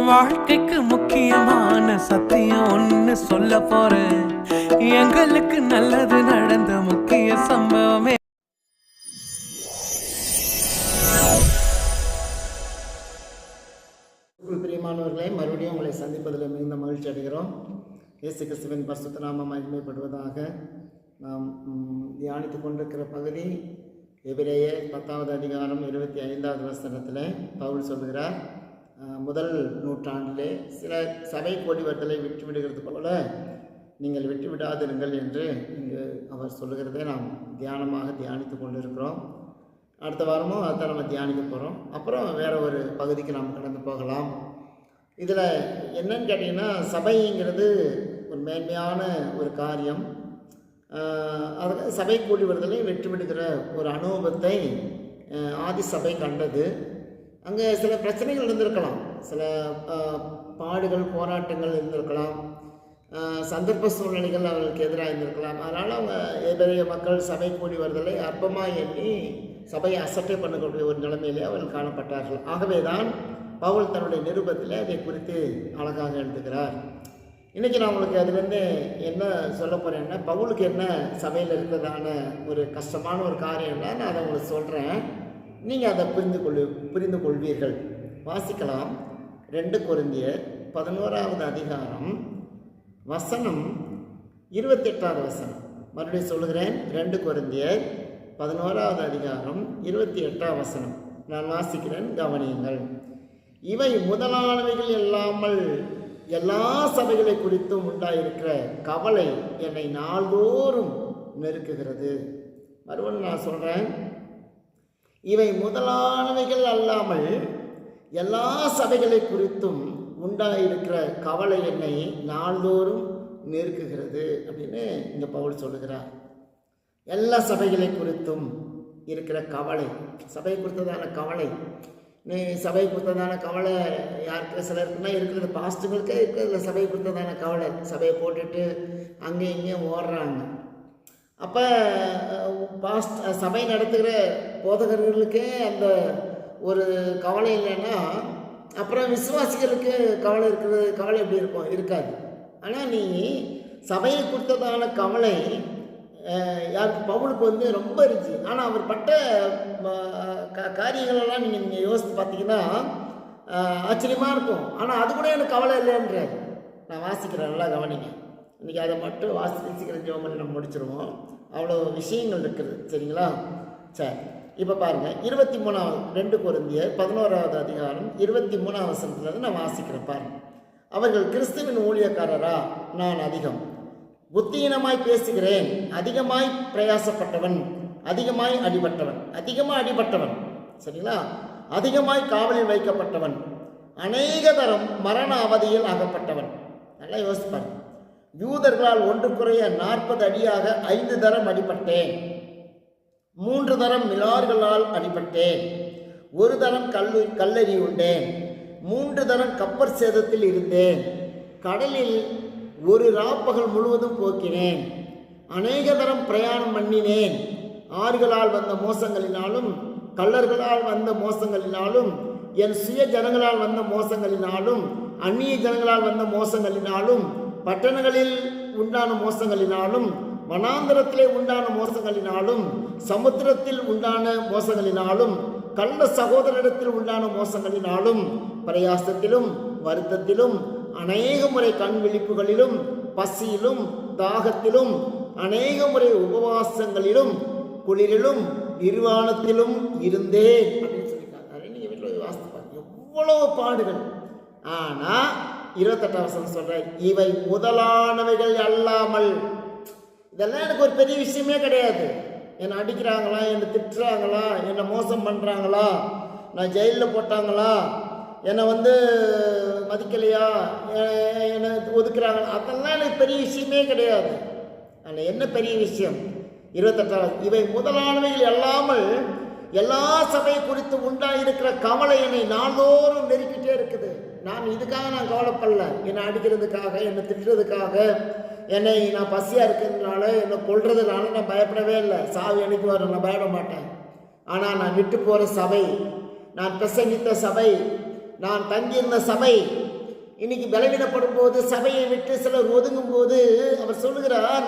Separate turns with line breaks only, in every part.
வாழ்க்கைக்கு முக்கியமான சத்தியம் ஒன்னு சொல்ல போறேன். எங்களுக்கு நல்லது நடந்த முக்கிய சம்பவமே.
பிரியமானவர்களே, மறுபடியும் உங்களை சந்திப்பதில் மிகுந்த மகிழ்ச்சி அடைகிறோம். இயேசு கிறிஸ்துவின் பரிசுத்த நாமம் மகிமைப்படுவதாக. நாம் தியானித்து கொண்டிருக்கிற பகுதி எபிரேயர் 10வது அதிகாரம் 25வது வசனத்தில் பவுல் சொல்கிறார், முதல் நூற்றாண்டிலே சில சபை கோடிவர்களை விட்டுவிடுகிறது போல நீங்கள் விட்டுவிடாதிருங்கள் என்று இங்கு அவர் சொல்லுகிறதை நாம் தியானித்து கொண்டிருக்கிறோம். அடுத்த வாரமும் அதை நம்ம தியானிக்க போகிறோம். அப்புறம் வேறு ஒரு பகுதிக்கு நாம் கடந்து போகலாம். இதில் என்னன்னு கேட்டிங்கன்னா, சபைங்கிறது ஒரு மேன்மையான ஒரு காரியம். அது சபை கூடி வருதலை விட்டுவிடுகிற ஒரு அனுபவத்தை ஆதி சபை கண்டது. அங்கே சில பிரச்சனைகள் இருந்திருக்கலாம், சில பாடுகள் போராட்டங்கள் இருந்திருக்கலாம், சந்தர்ப்ப சூழ்நிலைகள் அவர்களுக்கு எதிராக இருந்திருக்கலாம். அதனால் அவங்க எபிரேய மக்கள் சபை கூடி வருதலை அற்பமாக எண்ணி சபையை அசட்டை பண்ணக்கூடிய ஒரு நிலைமையிலே அவர்கள் காணப்பட்டார்கள். ஆகவே தான் பவுல் தன்னுடைய நிருபத்தில் அதை குறித்து அழகாக எழுதுகிறார். இன்றைக்கி நான் உங்களுக்கு அதுலேருந்து என்ன சொல்ல போகிறேன்னா, பவுலுக்கு என்ன சபையில் இருக்கிறதான ஒரு கஷ்டமான ஒரு காரியம்னா நான் அதை உங்களுக்கு சொல்கிறேன். நீங்கள் அதை புரிந்து கொள்வீர்கள். வாசிக்கலாம். 2 கொரிந்தியர் 11வது அதிகாரம் வசனம் 28வது வசனம். மறுபடியும் சொல்லுகிறேன். 2 கொரிந்தியர் 11வது அதிகாரம் 28வது வசனம். நான் வாசிக்கிறேன், கவனியுங்கள். இவை முதலானவைகள் இல்லாமல் எல்லா சபைகளை குறித்தும் உண்டாயிருக்கிற கவலை என்னை நாள்தோறும் நெருக்குகிறது. மறுபடியும் நான் சொல்கிறேன், இவை முதலானவைகள் அல்லாமல் எல்லா சபைகளை குறித்தும் உண்டாயிருக்கிற கவலை என்னை நாள்தோறும் நெருக்குகிறது அப்படின்னு இங்கே பவுல் சொல்லுகிறார். எல்லா சபைகளை குறித்தும் இருக்கிற கவலை, சபை குறித்ததான கவலை. சபை குறித்ததான கவலை யாருக்கு சிலருக்குன்னா இருக்கிறது, பாஸ்ட்டுகளுக்கே இருக்கிறது சபை குறித்ததான கவலை. சபையை போட்டுட்டு அங்கே இங்கேயும் ஓடுறாங்க. அப்போ சபை நடத்துகிற போதகர்களுக்கே அந்த ஒரு கவலை இல்லைன்னா அப்புறம் விசுவாசிகளுக்கு கவலை இருக்கிறது, கவலை எப்படி இருக்கும்? இருக்காது. ஆனால் நீ சபையை கொடுத்ததான கவலை யாருக்கு? பவுலுக்கு ரொம்ப இருந்துச்சு. ஆனால் அவர் பட்ட காரியங்களெல்லாம் நீங்கள் யோசித்து பார்த்தீங்கன்னா ஆச்சரியமாக இருக்கும். ஆனால் அது கூட எனக்கு கவலை இல்லைன்ற நான் வாசிக்கிறேன். நல்லா கவனிங்க. இன்றைக்கி அதை மட்டும் வாசிக்கிற ஜெபம் பண்ணி நம்ம முடிச்சிருவோம். அவ்வளோ விஷயங்கள் இருக்குது. சரிங்களா? சரி, இப்போ பாருங்கள். 2 கொரிந்தியர் 11வது அதிகாரம் 23வது வசனத்துலேருந்து நான் வாசிக்கிறேன். பாருங்கள். அவர்கள் கிறிஸ்துவின் ஊழியக்காரரா? நான் அதிகம் புத்தியீனமாய் பேசுகிறேன். அதிகமாய் பிரயாசப்பட்டவன், அதிகமாய் அடிபட்டவன். சரிங்களா? அதிகமாய் காவலில் வைக்கப்பட்டவன், அநேக தரம் மரண அவதியில் அகப்பட்டவன். நல்லா யோசிப்பார். யூதர்களால் ஒன்று குறைய 40 அடியாக 5 தரம் அடிபட்டேன். 3 தரம் மிலார்களால் அடிபட்டேன். 1 தரம் கல்லறி உண்டேன். 3 தரம் கப்பற் சேதத்தில் இருந்தேன். கடலில் ஒரு ராப்பகல் முழுவதும் போக்கினேன். அநேக தரம் பிரயாணம் பண்ணினேன். ஆறுகளால் வந்த மோசங்களினாலும், கள்ளர்களால் வந்த மோசங்களினாலும், என் சுய ஜனங்களால் வந்த மோசங்களினாலும், அந்நிய ஜனங்களால் வந்த மோசங்களினாலும், பட்டணங்களில் உண்டான மோசங்களினாலும், வனாந்தரத்திலே உண்டான மோசங்களினாலும், சமுத்திரத்தில் உண்டான மோசங்களினாலும், கள்ள சகோதரிடத்தில் உண்டான மோசங்களினாலும், பிரயாசத்திலும் வருத்தத்திலும், அநேக முறை கண் விழிப்புகளிலும், பசியிலும் தாகத்திலும், அநேக முறை உபவாசங்களிலும், குளிரிலும் நிர்வாணத்திலும் இருந்தேன் அப்படின்னு சொல்லியிருக்காங்க. நீங்கள் வீட்டில் வாசிப்பாங்க எவ்வளவு பாடுகள். ஆனால் 28வது வசனம் சொல்ற, இவை முதலானவைகள் அல்லாமல். இதெல்லாம் எனக்கு ஒரு பெரிய விஷயமே கிடையாது. என்னை அடிக்கிறாங்களா, என்னை திட்டுறாங்களா, என்னை மோசம் பண்ணுறாங்களா, நான் ஜெயிலில் போட்டாங்களா, என்னை மதிக்கலையா, என்னை ஒதுக்குறாங்க, அதெல்லாம் எனக்கு பெரிய விஷயமே கிடையாது. ஆனால் என்ன பெரிய விஷயம்? 28வது, இவை முதலானவைகள் அல்லாமல் எல்லா சபை குறித்து உண்டாயிருக்கிற கவலை என்னை நாள்தோறும் நெருக்கிட்டே இருக்குது. நான் கவலைப்படல. என்னை அடிக்கிறதுக்காக, என்னை திட்டுறதுக்காக, நான் பசியாக இருக்கிறதுனால, என்னை கொல்றதுனால நான் பயப்படவே இல்லை. சாவு எனக்கு வரும், நான் பயப்பட மாட்டேன். ஆனால் நான் விட்டு போகிற சபை, நான் பிரசங்கித்த சபை, நான் தங்கியிருந்த சபை இன்னைக்கு பலவீனப்படும் போது, சபையை விட்டு சிலர் ஒதுங்கும் போது அவர் சொல்லுகிறார்,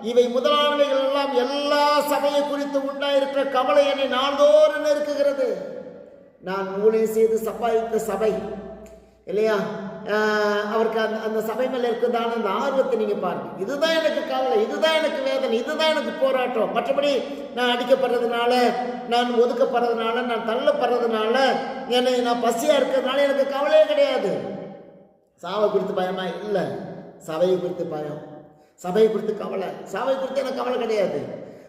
இவை முதலானவைகள் எல்லாம் எல்லா சபையை குறித்து உண்டாயிருக்கிற கவலை என்னை நாள்தோறும் நெருக்குகிறது. நான் ஊழியம் செய்து சம்பாதித்த சபை இல்லையா, அவருக்கு அந்த சபை மேலே இருக்கிறதான அந்த ஆர்வத்தை நீங்கள் பாருங்க. இதுதான் எனக்கு கவலை, இதுதான் எனக்கு வேதனை, இதுதான் எனக்கு போராட்டம். மற்றபடி நான் அடிக்கப்படுறதுனால, நான் ஒதுக்கப்படுறதுனால, நான் தள்ளப்படுறதுனால, நான் பசியாக இருக்கிறதுனால எனக்கு கவலையே கிடையாது. சாவை குறித்து பயமா இல்லை, சபையை குறித்து பயம், சபையை குறித்து கவலை. சபை குறித்து எனக்கு கவலை கிடையாது,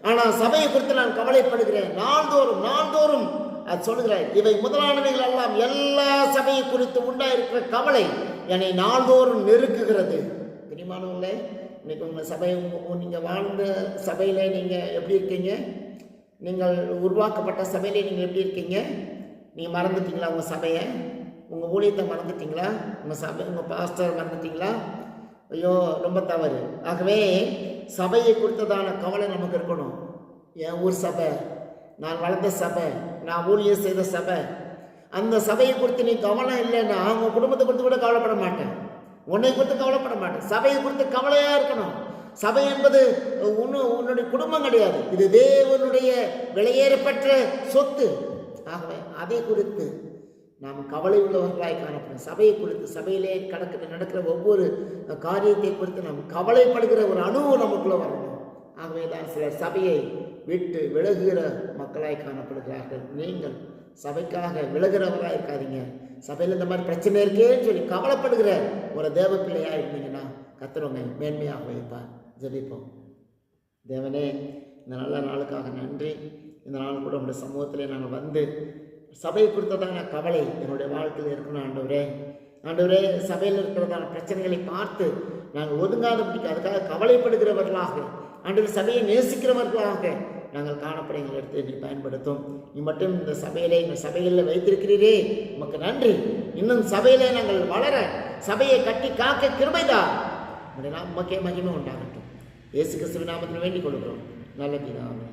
ஆனால் சபையை குறித்து நான் கவலைப்படுகிறேன். நாள்தோறும் அது சொல்லுகிறேன், இவை முதலானவைகள் எல்லாம் எல்லா சபையை குறித்து உண்டாயிருக்கிற கவலை என்னை நாள்தோறும் நெருக்குகிறது. தெரியுமானவங்களே, இன்னைக்கு உங்கள் சபை, நீங்கள் வாழ்ந்த சபையில் நீங்கள் எப்படி இருக்கீங்க? நீங்கள் உருவாக்கப்பட்ட சபையிலே நீங்கள் எப்படி இருக்கீங்க? நீங்கள் மறந்துட்டீங்களா உங்கள் சபையை? உங்கள் ஊழியத்தை மறந்துட்டீங்களா? உங்கள் சபை, உங்கள் பாஸ்டர் மறந்துட்டீங்களா? ஐயோ, ரொம்ப தவறு. ஆகவே சபையை குறித்ததான கவலை நமக்கு இருக்கணும். என் ஊர் சபை, நான் வளர்ந்த சபை, நான் ஊழியம் செய்த சபை, அந்த சபையை குறித்து நீ கவலை இல்லைன்னா உங்கள் குடும்பத்தை குறித்து கூட கவலைப்பட மாட்டேன், உன்னை குறித்து கவலைப்பட மாட்டேன். சபையை குறித்து கவலையாக இருக்கணும். சபை என்பது உன்னுடைய குடும்பம் கிடையாது, இது தேவனுடைய விலையேறப்பெற்ற சொத்து. ஆகவே அதை குறித்து நாம் கவலை உள்ளவர்களாய் காணப்படும். சபையை குறித்து, சபையிலே நடக்கிற ஒவ்வொரு காரியத்தை குறித்து நாம் கவலைப்படுகிற ஒரு அனுபவம் நமக்குள்ள வரணும். ஆகவே தான் சிலர் சபையை விட்டு விலகுகிற மக்களாய் காணப்படுகிறார்கள். நீங்கள் சபைக்காக விலகிறவராக இருக்காதீங்க. சபையில் இந்த மாதிரி பிரச்சனை இருக்கேன்னு சொல்லி கவலைப்படுகிற ஒரு தேவ பிள்ளையாக இருந்தீங்கன்னா கர்த்தர் மேன்மையாக வைப்பார். ஜெபிப்போம். தேவனே, இந்த நல்ல நாளுக்காக நன்றி. இந்த நாள் கூட உங்களுடைய சமூகத்திலே நாங்கள் வந்து சபையை குறித்ததான கவலை என்னுடைய வாழ்க்கையில் இருக்கணும். ஆண்டவரே, சபையில் இருக்கிறதான பிரச்சனைகளை பார்த்து நாங்கள் ஒதுங்காதபடிக்கு அதுக்காக கவலைப்படுகிறவர்களாக, ஆண்டவர் சபையை நேசிக்கிறவர்களாக நாங்கள் காணப்பட எங்களை எடுத்து நீ பயன்படுத்தும். நீ மட்டும் இந்த சபைகளில் வைத்திருக்கிறீரே, உமக்கு நன்றி. இன்னும் சபையிலே நாங்கள் வளர, சபையை கட்டி காக்க கிருபைதான். உமக்கே மகிமை உண்டாகட்டும். இயேசு கிறிஸ்துவின் நாமத்தில் வேண்டிக் கொள்கிறோம். நல்ல பிதாவே.